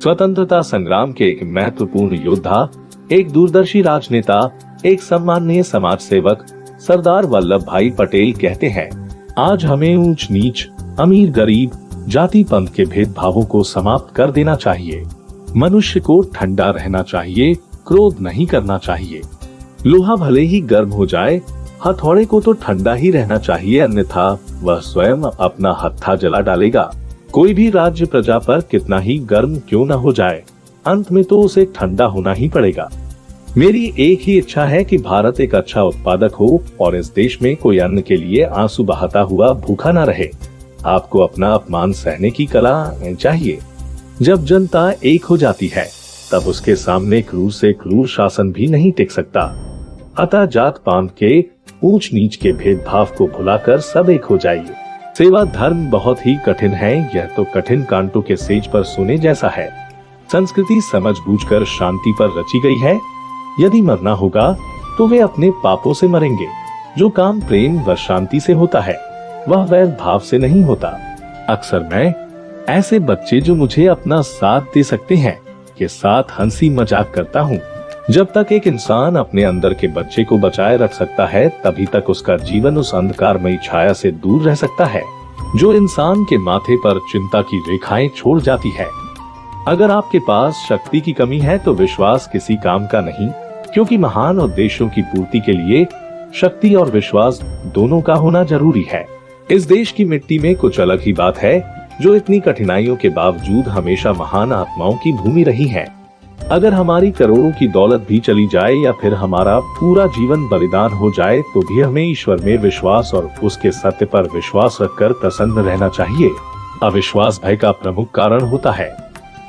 स्वतंत्रता संग्राम के एक महत्वपूर्ण योद्धा, एक दूरदर्शी राजनेता, एक सम्माननीय समाज सेवक सरदार वल्लभ भाई पटेल कहते हैं, आज हमें ऊंच नीच, अमीर गरीब, जाति पंथ के भेदभावों को समाप्त कर देना चाहिए। मनुष्य को ठंडा रहना चाहिए, क्रोध नहीं करना चाहिए। लोहा भले ही गर्म हो जाए, हथौड़े को तो ठंडा ही रहना चाहिए, अन्यथा वह स्वयं अपना हत्था जला डालेगा। कोई भी राज्य प्रजा पर कितना ही गर्म क्यों न हो जाए, अंत में तो उसे ठंडा होना ही पड़ेगा। मेरी एक ही इच्छा है कि भारत एक अच्छा उत्पादक हो और इस देश में कोई अन्न के लिए आंसू बहाता हुआ भूखा न रहे। आपको अपना अपमान सहने की कला चाहिए। जब जनता एक हो जाती है, तब उसके सामने क्रूर से क्रूर शासन भी नहीं टिक सकता। अतः जात पात के ऊंच नीच के भेदभाव को भुलाकर सब एक हो जाइए। सेवा धर्म बहुत ही कठिन है, यह तो कठिन कांटों के सेज पर सोने जैसा है। संस्कृति समझ बूझकर शांति पर रची गई है। यदि मरना होगा तो वे अपने पापों से मरेंगे। जो काम प्रेम व शांति से होता है, वह वैर भाव से नहीं होता। अक्सर मैं ऐसे बच्चे जो मुझे अपना साथ दे सकते हैं के साथ हंसी मजाक करता हूँ। जब तक एक इंसान अपने अंदर के बच्चे को बचाए रख सकता है, तभी तक उसका जीवन उस अंधकारमयी छाया से दूर रह सकता है जो इंसान के माथे पर चिंता की रेखाएं छोड़ जाती है। अगर आपके पास शक्ति की कमी है तो विश्वास किसी काम का नहीं, क्योंकि महान उद्देश्यों की पूर्ति के लिए शक्ति और विश्वास दोनों का होना जरूरी है। इस देश की मिट्टी में कुछ अलग ही बात है, जो इतनी कठिनाइयों के बावजूद हमेशा महान आत्माओं की भूमि रही है। अगर हमारी करोड़ों की दौलत भी चली जाए या फिर हमारा पूरा जीवन बलिदान हो जाए, तो भी हमें ईश्वर में विश्वास और उसके सत्य पर विश्वास रखकर प्रसन्न रहना चाहिए। अविश्वास भय का प्रमुख कारण होता है।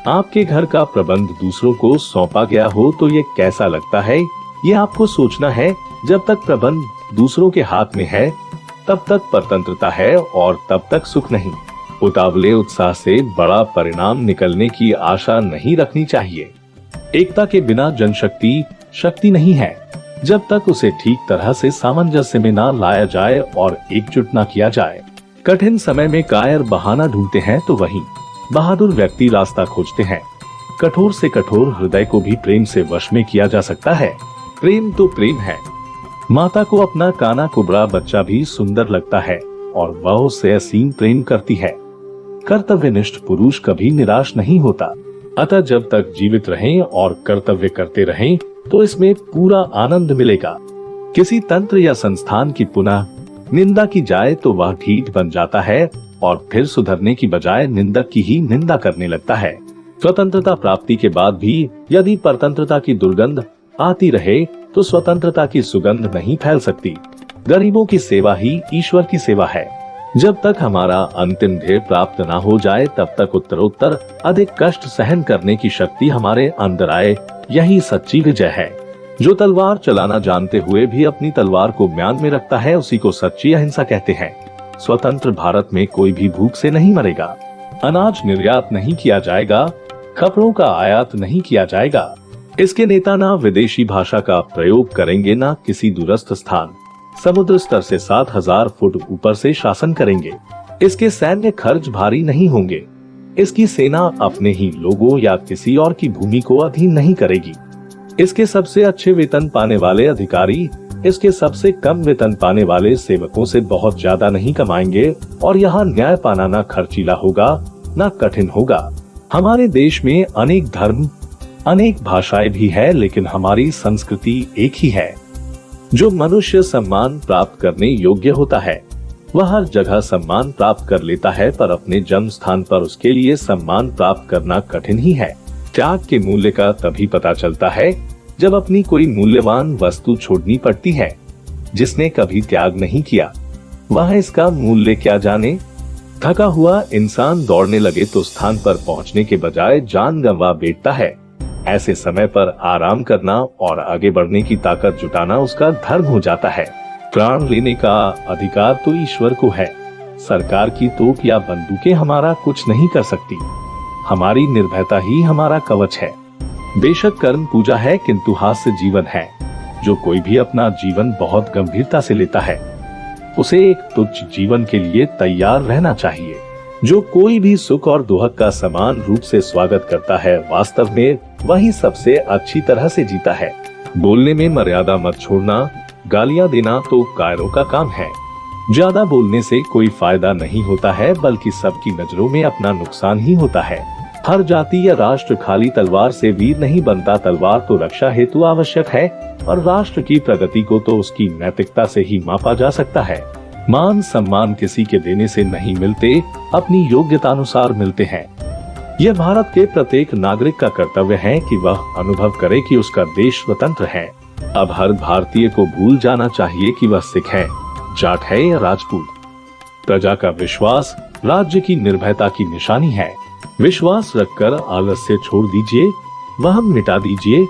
आपके घर का प्रबंध दूसरों को सौंपा गया हो तो ये कैसा लगता है, ये आपको सोचना है। जब तक प्रबंध दूसरों के हाथ में है, तब तक परतंत्रता है और तब तक सुख नहीं। उतावले उत्साह से बड़ा परिणाम निकलने की आशा नहीं रखनी चाहिए। एकता के बिना जनशक्ति शक्ति नहीं है। जब तक उसे ठीक तरह से सामंजस्य में ना लाया जाए और एकजुट ना किया जाए। कठिन समय में कायर बहाना ढूंढते हैं तो वहीं बहादुर व्यक्ति रास्ता खोजते हैं। कठोर से कठोर हृदय को भी प्रेम से वश में किया जा सकता है। प्रेम तो प्रेम है। माता को अपना काना कुबड़ा बच्चा भी सुंदर लगता है और वह उससे असीम प्रेम करती है। कर्तव्यनिष्ठ पुरुष कभी निराश नहीं होता। अतः जब तक जीवित रहें और कर्तव्य करते रहें तो इसमें पूरा आनंद मिलेगा। किसी तंत्र या संस्थान की पुनः निंदा की जाए तो वह ढीठ बन जाता है और फिर सुधरने की बजाय निंदक की ही निंदा करने लगता है। स्वतंत्रता प्राप्ति के बाद भी यदि परतंत्रता की दुर्गंध आती रहे तो स्वतंत्रता की सुगंध नहीं फैल सकती। गरीबों की सेवा ही ईश्वर की सेवा है। जब तक हमारा अंतिम ध्येय प्राप्त ना हो जाए, तब तक उत्तरोत्तर अधिक कष्ट सहन करने की शक्ति हमारे अंदर आए, यही सच्ची विजय है। जो तलवार चलाना जानते हुए भी अपनी तलवार को म्यान में रखता है, उसी को सच्ची अहिंसा कहते हैं। स्वतंत्र भारत में कोई भी भूख से नहीं मरेगा। अनाज निर्यात नहीं किया जाएगा, कपड़ों का आयात नहीं किया जाएगा। इसके नेता ना विदेशी भाषा का प्रयोग करेंगे, ना किसी दूरस्थ स्थान समुद्र स्तर से 7000 फुट ऊपर से शासन करेंगे। इसके सैन्य खर्च भारी नहीं होंगे। इसकी सेना अपने ही लोगों या किसी और की भूमि को अधीन नहीं करेगी। इसके सबसे अच्छे वेतन पाने वाले अधिकारी इसके सबसे कम वेतन पाने वाले सेवकों से बहुत ज्यादा नहीं कमाएंगे और यहाँ न्याय पाना ना खर्चीला होगा ना कठिन होगा। हमारे देश में अनेक धर्म अनेक भाषाएं भी है, लेकिन हमारी संस्कृति एक ही है। जो मनुष्य सम्मान प्राप्त करने योग्य होता है वह हर जगह सम्मान प्राप्त कर लेता है, पर अपने जन्म स्थान पर उसके लिए सम्मान प्राप्त करना कठिन ही है। त्याग के मूल्य का तभी पता चलता है जब अपनी कोई मूल्यवान वस्तु छोड़नी पड़ती है। जिसने कभी त्याग नहीं किया वह इसका मूल्य क्या जाने। थका हुआ इंसान दौड़ने लगे तो स्थान पर पहुंचने के बजाय जान गंवा बैठता है। ऐसे समय पर आराम करना और आगे बढ़ने की ताकत जुटाना उसका धर्म हो जाता है। प्राण लेने का अधिकार तो ईश्वर को है। सरकार की तोप या बंदूकें हमारा कुछ नहीं कर सकती। हमारी निर्भयता ही हमारा कवच है। बेशक कर्म पूजा है, किंतु हास्य जीवन है। जो कोई भी अपना जीवन बहुत गंभीरता से लेता है, उसे एक तुच्छ जीवन के लिए तैयार रहना चाहिए। जो कोई भी सुख और दुख का समान रूप से स्वागत करता है, वास्तव में वही सबसे अच्छी तरह से जीता है। बोलने में मर्यादा मत छोड़ना, गालियां देना तो कायरों का काम है। ज्यादा बोलने से कोई फायदा नहीं होता है, बल्कि सबकी नजरों में अपना नुकसान ही होता है। हर जाति या राष्ट्र खाली तलवार से वीर नहीं बनता। तलवार तो रक्षा हेतु आवश्यक है, और राष्ट्र की प्रगति को तो उसकी नैतिकता से ही मापा जा सकता है। मान सम्मान किसी के देने से नहीं मिलते, अपनी योग्यता अनुसार मिलते हैं। यह भारत के प्रत्येक नागरिक का कर्तव्य है कि वह अनुभव करे कि उसका देश स्वतंत्र है। अब हर भारतीय को भूल जाना चाहिए कि वह सिख है, जाट है या राजपूत। प्रजा का विश्वास राज्य की निर्भयता की निशानी है। विश्वास रखकर आलस्य छोड़ दीजिए, वहम मिटा दीजिए,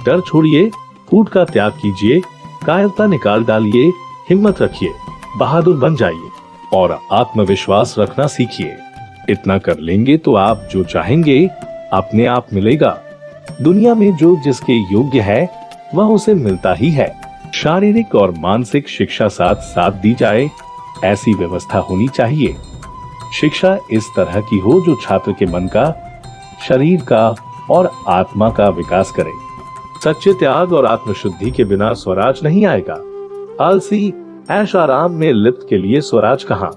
डर छोड़िए, फूट का त्याग कीजिए, कायरता निकाल डालिए, हिम्मत रखिए, बहादुर बन जाइए और आत्मविश्वास रखना सीखिए। इतना कर लेंगे तो आप जो चाहेंगे अपने आप मिलेगा। दुनिया में जो जिसके योग्य है वह उसे मिलता ही है। शारीरिक और मानसिक शिक्षा साथ साथ दी जाए, ऐसी व्यवस्था होनी चाहिए। शिक्षा इस तरह की हो जो छात्र के मन का, शरीर का और आत्मा का विकास करे। सच्चे त्याग और आत्मशुद्धि के बिना स्वराज नहीं आएगा। आलसी ऐश आराम में लिप्त के लिए स्वराज कहाँ?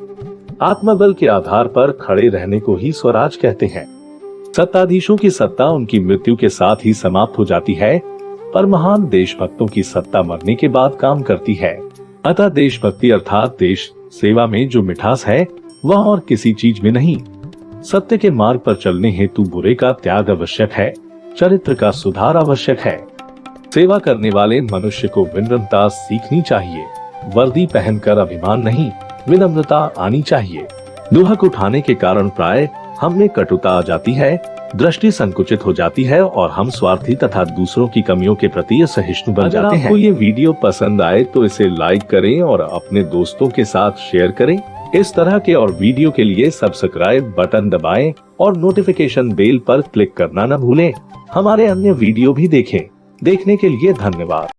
आत्मबल के आधार पर खड़े रहने को ही स्वराज कहते हैं। सत्ताधीशों की सत्ता उनकी मृत्यु के साथ ही समाप्त हो जाती है, पर महान देशभक्तों की सत्ता मरने के बाद काम करती है। अतः देशभक्ति अर्थात देश सेवा में जो मिठास है वह और किसी चीज में नहीं। सत्य के मार्ग पर चलने हेतु बुरे का त्याग आवश्यक है, चरित्र का सुधार आवश्यक है। सेवा करने वाले मनुष्य को विनम्रता सीखनी चाहिए। वर्दी पहनकर अभिमान नहीं, विनम्रता आनी चाहिए। दुहक उठाने के कारण प्राय हम में कटुता आ जाती है, दृष्टि संकुचित हो जाती है और हम स्वार्थी तथा दूसरों की कमियों के प्रति असहिष्णु बन जाते हैं। अगर आपको ये वीडियो पसंद आए तो इसे लाइक करें और अपने दोस्तों के साथ शेयर करें। इस तरह के और वीडियो के लिए सब्सक्राइब बटन दबाएं और नोटिफिकेशन बेल पर क्लिक करना न भूलें। हमारे अन्य वीडियो भी देखें। देखने के लिए धन्यवाद।